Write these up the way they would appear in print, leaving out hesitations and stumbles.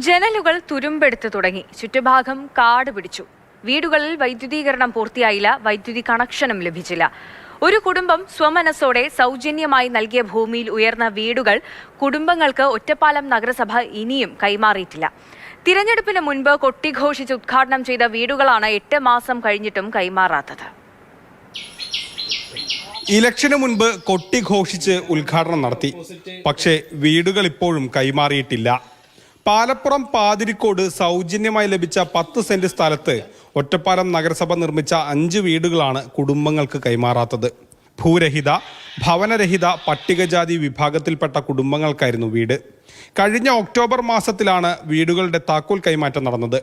ജനലുകൾ തുരുമ്പെടുത്ത് തുടങ്ങി. ചുറ്റുഭാഗം കാട് പിടിച്ചു. വീടുകളിൽ വൈദ്യുതീകരണം പൂർത്തിയായില്ല. വൈദ്യുതി കണക്ഷനും ലഭിച്ചില്ല. ഒരു കുടുംബം സ്വമനസ്സോടെ സൗജന്യമായി നൽകിയ ഭൂമിയിൽ ഉയർന്ന വീടുകൾ കുടുംബങ്ങൾക്ക് ഒറ്റപ്പാലം നഗരസഭ ഇനിയും കൈമാറിയിട്ടില്ല. തിരഞ്ഞെടുപ്പിന് മുൻപ് കൊട്ടിഘോഷിച്ച് ഉദ്ഘാടനം ചെയ്ത വീടുകളാണ് 8 മാസം കഴിഞ്ഞിട്ടും കൈമാറാത്തത്. ഇലക്ഷന് മുൻപ് കൊട്ടിഘോഷിച്ച് ഉദ്ഘാടനം നടത്തി. പക്ഷേ വീടുകൾ ഇപ്പോഴും കൈമാറിയിട്ടില്ല. പാലപ്പുറം പാതിരിക്കോട് സൗജന്യമായി ലഭിച്ച 10 സെന്റ് സ്ഥലത്ത് ഒറ്റപ്പാലം നഗരസഭ നിർമ്മിച്ച 5 വീടുകളാണ് കുടുംബങ്ങൾക്ക് കൈമാറാത്തത്. ഭൂരഹിത, ഭവനരഹിത, പട്ടികജാതി വിഭാഗത്തിൽപ്പെട്ട കുടുംബങ്ങൾക്കായിരുന്നു വീട്. കഴിഞ്ഞ ഒക്ടോബർ മാസത്തിലാണ് വീടുകളുടെ താക്കോൽ കൈമാറ്റം നടന്നത്.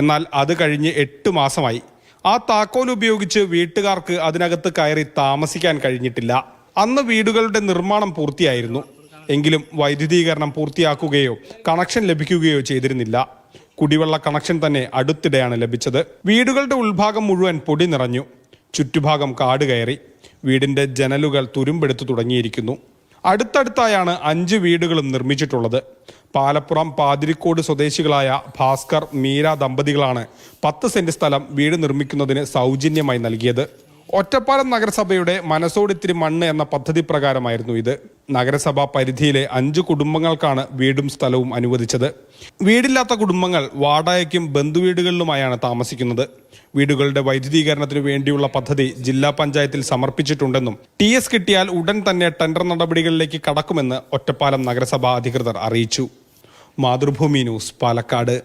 എന്നാൽ അത് കഴിഞ്ഞ് 8 മാസമായി. ആ താക്കോൽ ഉപയോഗിച്ച് വീട്ടുകാർക്ക് അതിനകത്ത് കയറി താമസിക്കാൻ കഴിഞ്ഞിട്ടില്ല. അന്ന് വീടുകളുടെ നിർമ്മാണം പൂർത്തിയായിരുന്നു. എങ്കിലും വൈദ്യുതീകരണം പൂർത്തിയാക്കുകയോ കണക്ഷൻ ലഭിക്കുകയോ ചെയ്തിരുന്നില്ല. കുടിവെള്ള കണക്ഷൻ തന്നെ അടുത്തിടെയാണ് ലഭിച്ചത്. വീടുകളുടെ ഉൾഭാഗം മുഴുവൻ പൊടി നിറഞ്ഞു. ചുറ്റുഭാഗം കാട് കയറി. വീടിന്റെ ജനലുകൾ തുരുമ്പെടുത്തു തുടങ്ങിയിരിക്കുന്നു. അടുത്തടുത്തായാണ് 5 വീടുകളും നിർമ്മിച്ചിട്ടുള്ളത്. പാലപ്പുറം പാതിരിക്കോട് സ്വദേശികളായ ഭാസ്കർ, മീര ദമ്പതികളാണ് 10 സെന്റ് സ്ഥലം വീട് നിർമ്മിക്കുന്നതിന് സൗജന്യമായി നൽകിയത്. ഒറ്റപ്പാലം നഗരസഭയുടെ മനസ്സോടിത്തിരി മണ്ണ് എന്ന പദ്ധതി പ്രകാരമായിരുന്നു ഇത്. നഗരസഭാ പരിധിയിലെ 5 കുടുംബങ്ങൾക്കാണ് വീടും സ്ഥലവും അനുവദിച്ചത്. വീടില്ലാത്ത കുടുംബങ്ങൾ വാടകയ്ക്കും ബന്ധുവീടുകളിലുമായാണ് താമസിക്കുന്നത്. വീടുകളുടെ വൈദ്യുതീകരണത്തിനു വേണ്ടിയുള്ള പദ്ധതി ജില്ലാ പഞ്ചായത്തിൽ സമർപ്പിച്ചിട്ടുണ്ടെന്നും TS കിട്ടിയാൽ ഉടൻ തന്നെ ടെൻഡർ നടപടികളിലേക്ക് കടക്കുമെന്ന് ഒറ്റപ്പാലം നഗരസഭാ അധികൃതർ അറിയിച്ചു. മാതൃഭൂമി ന്യൂസ്, പാലക്കാട്.